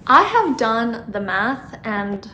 I have done the math and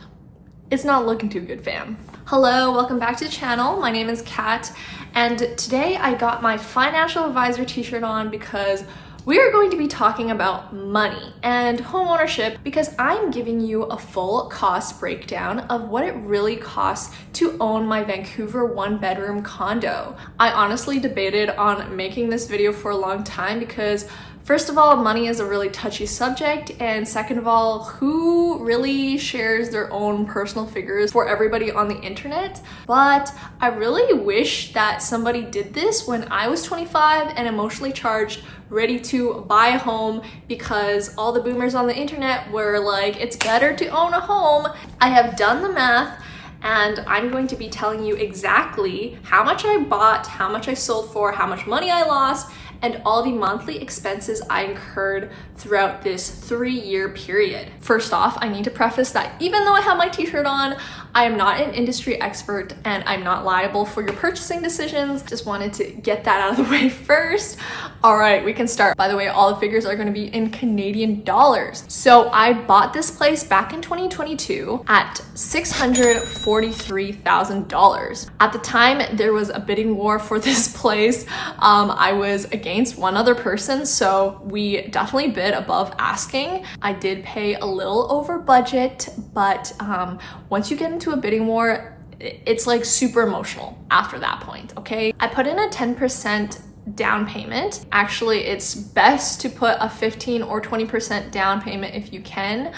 it's not looking too good, fam. Hello, welcome back to the channel. My name is Kat, and today I got my financial advisor t-shirt on because we are going to be talking about money and homeownership because I'm giving you a full cost breakdown of what it really costs to own my Vancouver one-bedroom condo. I honestly debated on making this video for a long time because first of all, money is a really touchy subject, and second of all, who really shares their own personal figures for everybody on the internet? But I really wish that somebody did this when I was 25 and emotionally charged, ready to buy a home because all the boomers on the internet were like, it's better to own a home. I have done the math, and I'm going to be telling you exactly how much I bought, how much I sold for, how much money I lost, and all the monthly expenses I incurred throughout this 3-year period. First off, I need to preface that even though I have my t-shirt on, I am not an industry expert and I'm not liable for your purchasing decisions. Just wanted to get that out of the way first. All right, we can start. By the way, all the figures are going to be in Canadian dollars. So I bought this place back in 2022 at $643,000. At the time, there was a bidding war for this place. I was against one other person, so we definitely bid above asking. I did pay a little over budget, but once you get into a bidding war, it's like super emotional after that point, okay? I put in a 10% down payment. Actually, it's best to put a 15 or 20% down payment if you can.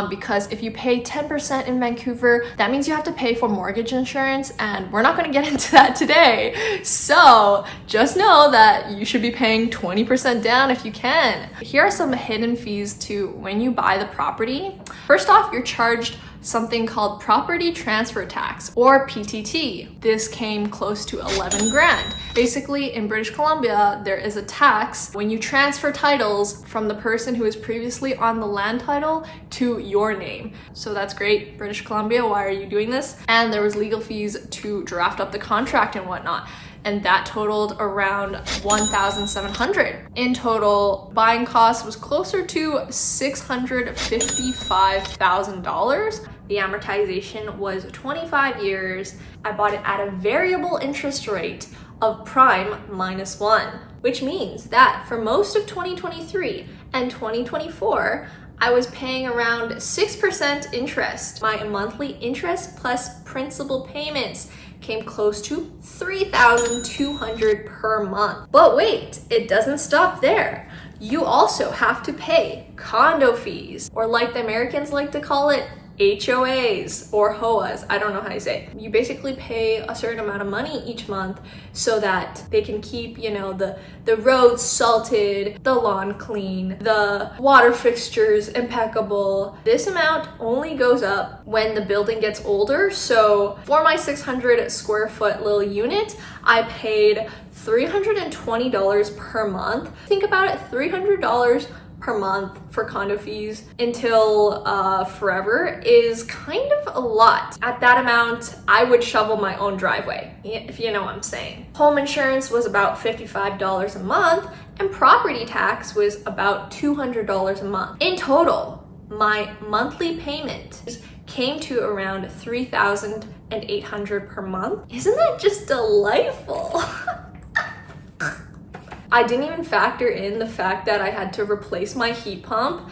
Because if you pay 10% in Vancouver, that means you have to pay for mortgage insurance, and we're not going to get into that today. So just know that you should be paying 20% down if you can. Here are some hidden fees to when you buy the property. First off, you're charged something called property transfer tax, or PTT. This came close to 11 grand. Basically, in British Columbia, there is a tax when you transfer titles from the person who is previously on the land title to your name. So that's great, British Columbia, why are you doing this? And there was legal fees to draft up the contract and whatnot, and that totaled around $1,700. In total, buying cost was closer to $655,000. The amortization was 25 years. I bought it at a variable interest rate of prime -1, which means that for most of 2023 and 2024, I was paying around 6% interest. My monthly interest plus principal payments came close to $3,200 per month. But wait, it doesn't stop there. You also have to pay condo fees, or like the Americans like to call it, HOAs or HOAs. I don't know how you say it. You basically pay a certain amount of money each month so that they can keep, the roads salted, the lawn clean, the water fixtures impeccable. This amount only goes up when the building gets older. So for my 600 square foot little unit, I paid $320 per month. Think about it, $300 per month for condo fees until forever is kind of a lot. At that amount, I would shovel my own driveway, if you know what I'm saying. Home insurance was about $55 a month, and property tax was about $200 a month. In total, my monthly payment came to around $3,800 per month. Isn't that just delightful? I didn't even factor in the fact that I had to replace my heat pump,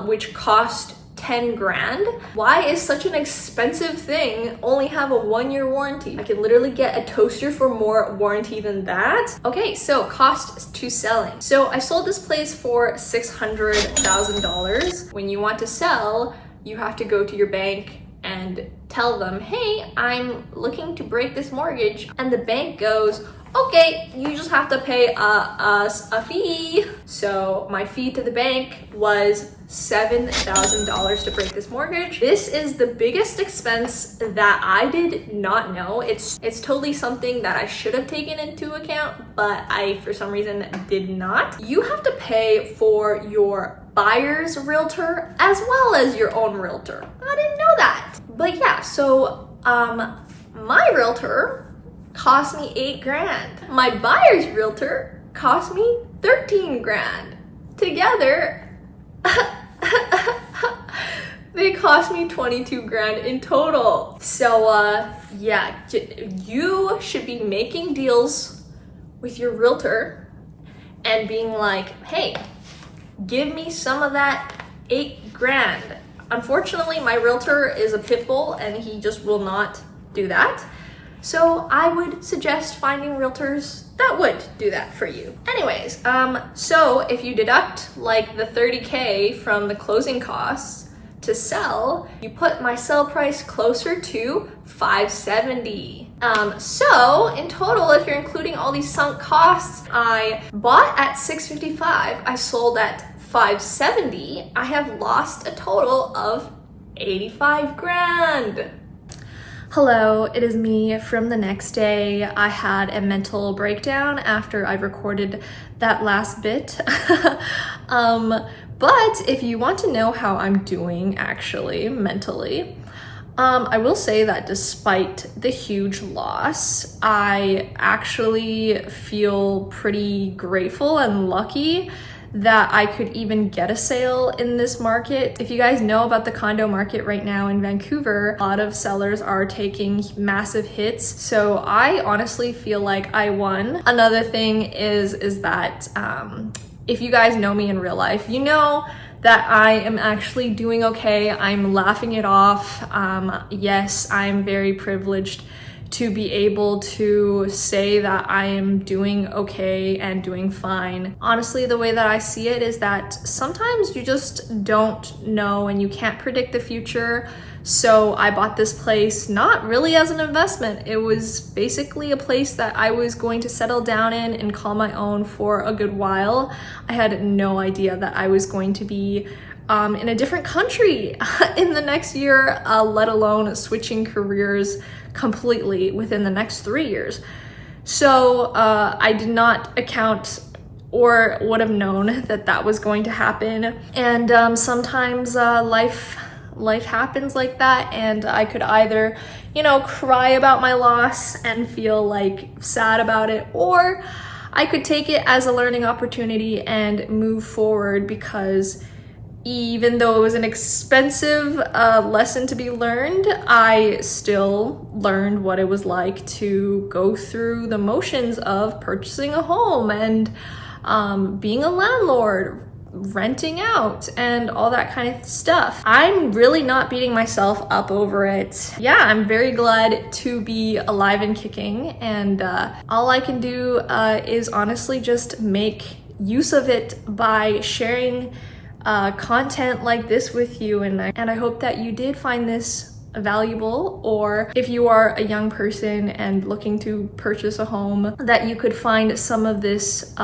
which cost 10 grand. Why is such an expensive thing only have a 1-year warranty? I can literally get a toaster for more warranty than that. Okay, so cost to selling. So I sold this place for $600,000. When you want to sell, you have to go to your bank and tell them, hey, I'm looking to break this mortgage. And the bank goes, okay, you just have to pay us a fee. So my fee to the bank was $7,000 to break this mortgage. This is the biggest expense that I did not know. It's totally something that I should have taken into account, but I, for some reason, did not. You have to pay for your buyer's realtor as well as your own realtor. I didn't know that. But yeah, so my realtor cost me 8 grand. My buyer's realtor cost me 13 grand. Together, they cost me 22 grand in total. So yeah, you should be making deals with your realtor and being like, hey, give me some of that 8 grand. Unfortunately, my realtor is a pit bull and he just will not do that. So I would suggest finding realtors that would do that for you. Anyways, so if you deduct like the 30K from the closing costs to sell, you put my sell price closer to 570. So in total, if you're including all these sunk costs, I bought at 655, I sold at 570. I have lost a total of 85 grand. Hello, it is me from the next day. I had a mental breakdown after I recorded that last bit. But if you want to know how I'm doing actually mentally, I will say that despite the huge loss, I actually feel pretty grateful and lucky that I could even get a sale in this market. If you guys know about the condo market right now in Vancouver, a lot of sellers are taking massive hits. So I honestly feel like I won. Another thing is that if you guys know me in real life, you know that I am actually doing okay. I'm laughing it off. Yes, I'm very privileged to be able to say that I am doing okay and doing fine. Honestly, the way that I see it is that sometimes you just don't know and you can't predict the future. So I bought this place not really as an investment. It was basically a place that I was going to settle down in and call my own for a good while. I had no idea that I was going to be in a different country in the next year, let alone switching careers completely within the next 3 years. So I did not account or would have known that that was going to happen. And sometimes life happens like that, and I could either, you know, cry about my loss and feel like sad about it, or I could take it as a learning opportunity and move forward, because even though it was an expensive lesson to be learned, I still learned what it was like to go through the motions of purchasing a home and being a landlord, renting out, and all that kind of stuff. I'm really not beating myself up over it. Yeah, I'm very glad to be alive and kicking, and all I can do is honestly just make use of it by sharing content like this with you, and I hope that you did find this valuable, or if you are a young person and looking to purchase a home, that you could find some of this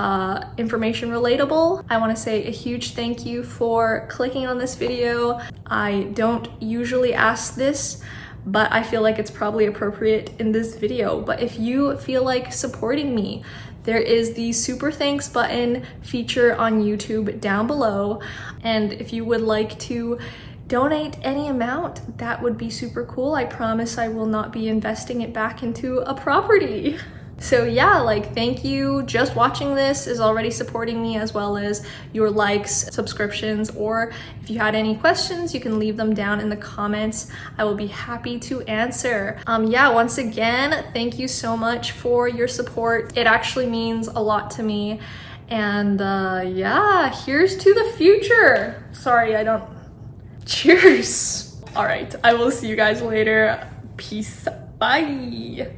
information relatable. I want to say a huge thank you for clicking on this video. I don't usually ask this, but I feel like it's probably appropriate in this video. But if you feel like supporting me, there is the super thanks button feature on YouTube down below. And if you would like to donate any amount, that would be super cool. I promise I will not be investing it back into a property. So yeah, like, thank you. Just watching this is already supporting me, as well as your likes, subscriptions, or if you had any questions, you can leave them down in the comments. I will be happy to answer. Yeah, once again, thank you so much for your support. It actually means a lot to me. And yeah, here's to the future. Sorry, I don't... Cheers. All right, I will see you guys later. Peace. Bye.